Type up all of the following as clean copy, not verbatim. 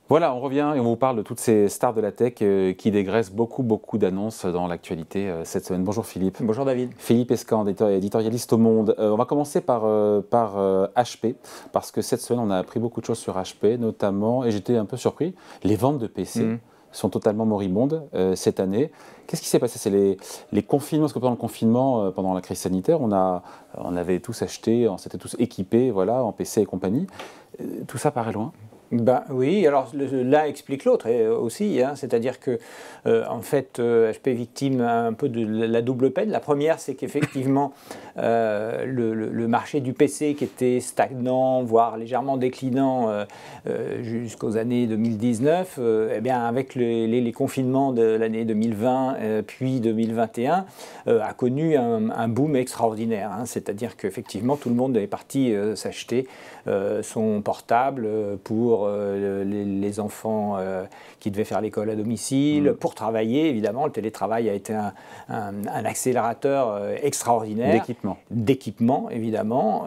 Voilà, on revient et on vous parle de toutes ces stars de la tech qui dégraissent beaucoup d'annonces dans l'actualité cette semaine. Bonjour Philippe. Bonjour David. Philippe Escan, éditorialiste au Monde. On va commencer par HP, parce que cette semaine on a appris beaucoup de choses sur HP, notamment, et j'étais un peu surpris, les ventes de PC sont totalement moribondes cette année. Qu'est-ce qui s'est passé? C'est les confinements, parce que pendant le confinement, pendant la crise sanitaire, on avait tous acheté, on s'était tous équipés voilà, en PC et compagnie. Tout ça paraît loin. Ben oui, alors l'un explique l'autre aussi, hein, c'est-à-dire que en fait HP est victime un peu de la double peine. La première, c'est qu'effectivement le marché du PC qui était stagnant, voire légèrement déclinant jusqu'aux années 2019, eh bien avec les confinements de l'année 2020 puis 2021 a connu un boom extraordinaire. Hein, c'est-à-dire qu'effectivement tout le monde est parti s'acheter son portable pour les enfants qui devaient faire l'école à domicile, pour travailler, évidemment. Le télétravail a été un accélérateur extraordinaire. D'équipement, évidemment,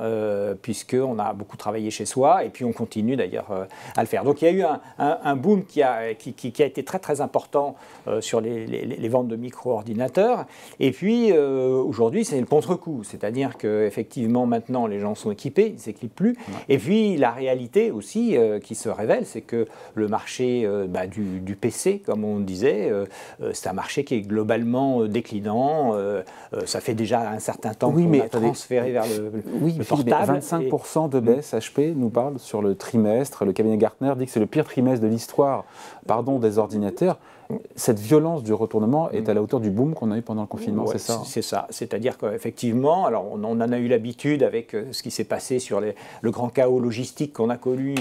puisqu'on a beaucoup travaillé chez soi, et puis on continue d'ailleurs à le faire. Donc il y a eu un boom qui a été très important sur les ventes de micro-ordinateurs. Et puis aujourd'hui, c'est le contre-coup. C'est-à-dire qu'effectivement, maintenant, les gens sont équipés, ils ne s'équipent plus. Et puis la réalité aussi qui se révèle, c'est que le marché du PC, comme on disait, c'est un marché qui est globalement déclinant. Ça fait déjà un certain temps qu'on a transféré vers le portable. 25% de baisse, HP nous parle sur le trimestre. Le cabinet Gartner dit que c'est le pire trimestre de l'histoire des ordinateurs. Cette violence du retournement est à la hauteur du boom qu'on a eu pendant le confinement, c'est ça? C'est ça. C'est-à-dire qu'effectivement, alors on en a eu l'habitude avec ce qui s'est passé sur le grand chaos logistique qu'on a connu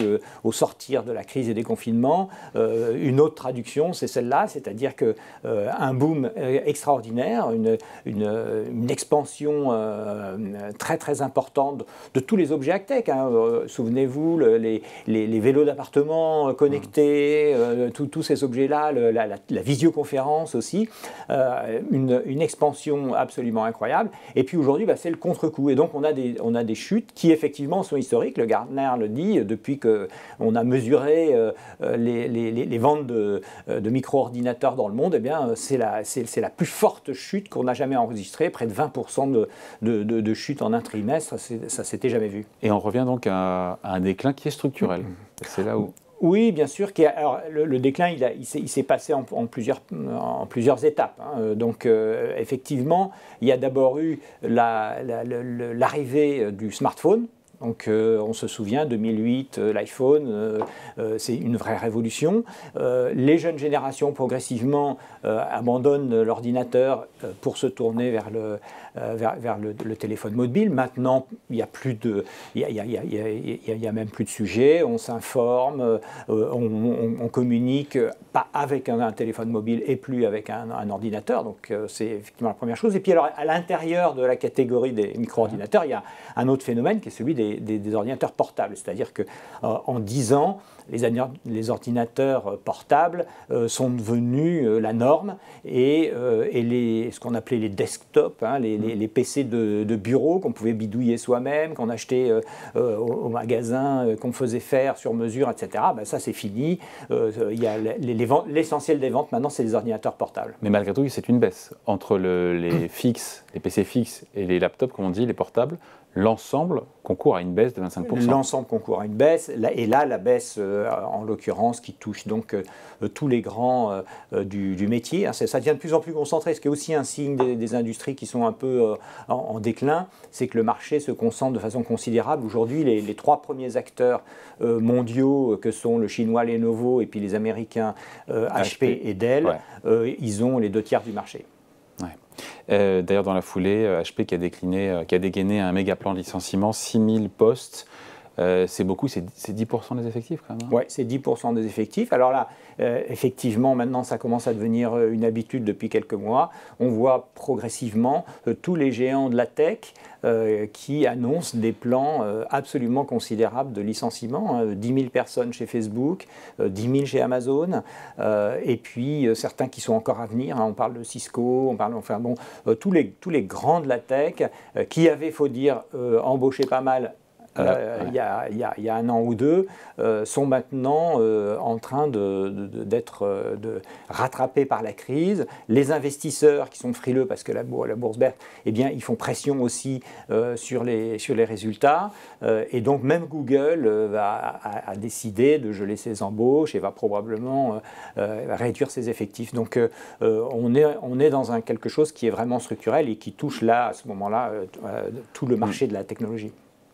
au sortir de la crise et des confinements. Une autre traduction, c'est celle-là, c'est-à-dire qu'un boom extraordinaire, une expansion très importante de tous les objets high-tech. Hein. Souvenez-vous, les vélos d'appartement connectés, tous ces objets-là, la visioconférence aussi, une expansion absolument incroyable. Et puis aujourd'hui, c'est le contre-coup. Et donc on a des chutes qui effectivement sont historiques. Le Gartner le dit, depuis qu'on a mesuré les ventes de micro-ordinateurs dans le monde, eh bien c'est la plus forte chute qu'on a jamais enregistrée, près de 20% de chute en un trimestre, ça s'était jamais vu. Et on revient donc à un déclin qui est structurel. C'est là où... Oui, bien sûr. Alors, le déclin, il s'est passé en plusieurs étapes. Hein. Donc, effectivement, il y a d'abord eu l'arrivée du smartphone. Donc on se souvient, 2008, l'iPhone, c'est une vraie révolution. Les jeunes générations progressivement abandonnent l'ordinateur pour se tourner vers le téléphone mobile. Maintenant, il y a même plus de sujet. On s'informe, on communique pas avec un téléphone mobile et plus avec un ordinateur. Donc c'est effectivement la première chose. Et puis alors à l'intérieur de la catégorie des micro-ordinateurs, il y a un autre phénomène qui est celui des ordinateurs portables. C'est-à-dire qu'en 10 ans, les ordinateurs portables sont devenus la norme et ce qu'on appelait les desktops, hein, les PC de bureau qu'on pouvait bidouiller soi-même, qu'on achetait au magasin, qu'on faisait faire sur mesure, etc. Ça c'est fini. L'essentiel des ventes maintenant, c'est les ordinateurs portables. Mais malgré tout, c'est une baisse entre les PC fixes et les laptops, comme on dit, les portables. L'ensemble concourt à une baisse de 25%. L'ensemble concourt à une baisse. Et là, la baisse, en l'occurrence, qui touche donc tous les grands du métier. Hein, ça devient de plus en plus concentré, ce qui est aussi un signe des industries qui sont un peu en déclin. C'est que le marché se concentre de façon considérable. Aujourd'hui, les trois premiers acteurs mondiaux, que sont le chinois Lenovo et puis les américains HP et Dell, ils ont les 2/3 du marché. D'ailleurs, dans la foulée, HP qui a dégainé un méga plan de licenciement, 6000 postes. C'est beaucoup, c'est 10% des effectifs quand même. Oui, c'est 10% des effectifs. Alors là, effectivement, maintenant, ça commence à devenir une habitude depuis quelques mois. On voit progressivement tous les géants de la tech qui annoncent des plans absolument considérables de licenciement. Hein, 10 000 personnes chez Facebook, 10 000 chez Amazon, et puis certains qui sont encore à venir. Hein, on parle de Cisco, on parle, enfin bon, tous les grands de la tech qui avaient, faut dire, embauché pas mal il y a un an ou deux, sont maintenant en train d'être rattrapés par la crise. Les investisseurs qui sont frileux parce que la bourse baisse, eh bien, ils font pression aussi sur les résultats. Et donc même Google a décidé de geler ses embauches et va probablement réduire ses effectifs. Donc on est dans quelque chose qui est vraiment structurel et qui touche là, à ce moment-là, tout le marché de la technologie.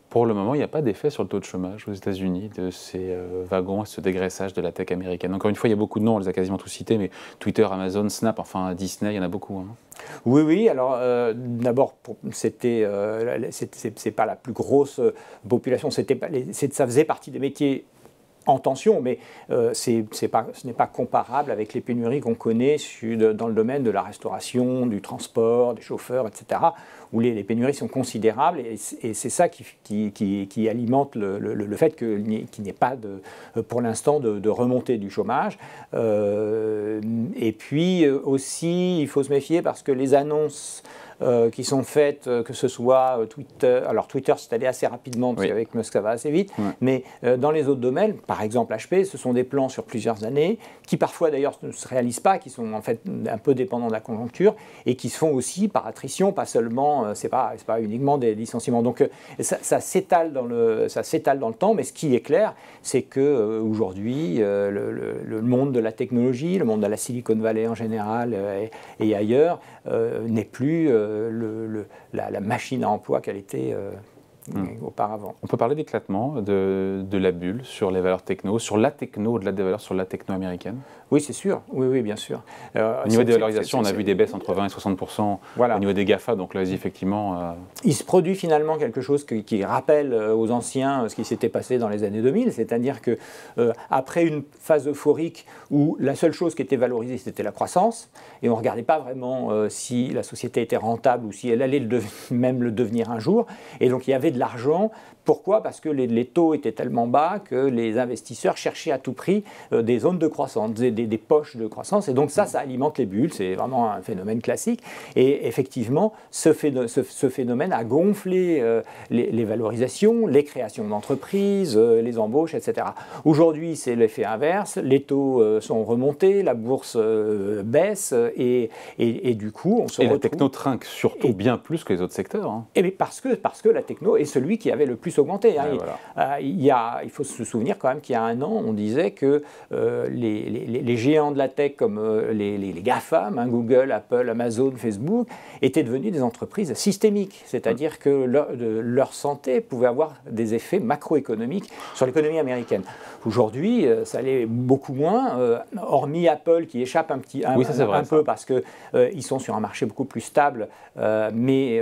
Pour le moment, il n'y a pas d'effet sur le taux de chômage aux États-Unis de ces wagons et ce dégraissage de la tech américaine. Encore une fois, il y a beaucoup de noms, on les a quasiment tous cités, mais Twitter, Amazon, Snap, enfin Disney, il y en a beaucoup. Hein. Oui. Alors d'abord, c'est pas la plus grosse population. Ça faisait partie des métiers en tension, mais ce n'est pas comparable avec les pénuries qu'on connaît dans le domaine de la restauration, du transport, des chauffeurs, etc., où les pénuries sont considérables, et c'est ça qui alimente le fait qu'il n'y ait pas, pour l'instant, de remontée du chômage. Et puis aussi, il faut se méfier parce que les annonces qui sont faites, que ce soit Twitter. Alors Twitter, c'est allé assez rapidement, parce qu'avec Musk, ça va assez vite. Mais dans les autres domaines, par exemple HP, ce sont des plans sur plusieurs années, qui parfois d'ailleurs ne se réalisent pas, qui sont en fait un peu dépendants de la conjoncture, et qui se font aussi par attrition, pas seulement, c'est pas uniquement des licenciements. Donc ça s'étale dans le temps, mais ce qui est clair, c'est qu'aujourd'hui, le monde de la technologie, le monde de la Silicon Valley en général et ailleurs, n'est plus la machine à emploi qu'elle était auparavant. On peut parler d'éclatement de la bulle sur les valeurs techno, sur la techno, au-delà des valeurs, sur la techno américaine? Oui, c'est sûr. Oui, bien sûr. Au niveau des valorisations, on a vu des baisses entre 20 et 60% au niveau des GAFA, donc là, effectivement... Il se produit finalement quelque chose qui rappelle aux anciens ce qui s'était passé dans les années 2000, c'est-à-dire que après une phase euphorique où la seule chose qui était valorisée, c'était la croissance, et on ne regardait pas vraiment si la société était rentable ou si elle allait même le devenir un jour, et donc il y avait de l'argent. Pourquoi? Parce que les taux étaient tellement bas que les investisseurs cherchaient à tout prix des zones de croissance, des poches de croissance. Et donc ça alimente les bulles. C'est vraiment un phénomène classique. Et effectivement, ce phénomène a gonflé les valorisations, les créations d'entreprises, les embauches, etc. Aujourd'hui, c'est l'effet inverse. Les taux sont remontés, la bourse baisse et du coup, on se retrouve... la techno trinque surtout bien plus que les autres secteurs. Hein. Et parce que la techno est celui qui avait le plus augmenté. Hein. Voilà. Il faut se souvenir quand même qu'il y a un an, on disait que les géants de la tech comme les GAFAM, hein, Google, Apple, Amazon, Facebook, étaient devenus des entreprises systémiques, c'est-à-dire que leur santé pouvait avoir des effets macroéconomiques sur l'économie américaine. Aujourd'hui, ça l'est beaucoup moins, hormis Apple qui échappe un peu parce qu'ils sont sur un marché beaucoup plus stable, mais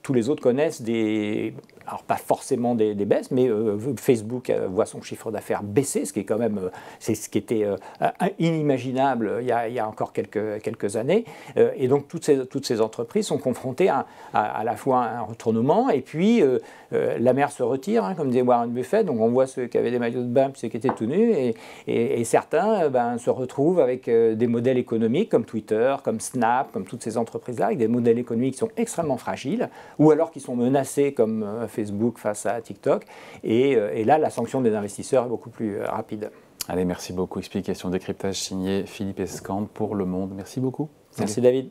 tous les autres connaissent alors pas forcément des baisses, mais Facebook voit son chiffre d'affaires baisser, ce qui est quand même, c'est ce qui était inimaginable il y a encore quelques années. Et donc toutes ces entreprises sont confrontées à la fois à un retournement, et puis la mer se retire, hein, comme disait Warren Buffett, donc on voit ceux qui avaient des maillots de bain, puis ceux qui étaient tout nus, et certains se retrouvent avec des modèles économiques comme Twitter, comme Snap, comme toutes ces entreprises-là, avec des modèles économiques qui sont extrêmement fragiles, ou alors qui sont menacés comme Facebook face à TikTok, et là la sanction des investisseurs est beaucoup plus rapide. Allez, merci beaucoup. Explication, décryptage signé Philippe Escande pour Le Monde. Merci beaucoup. Merci David.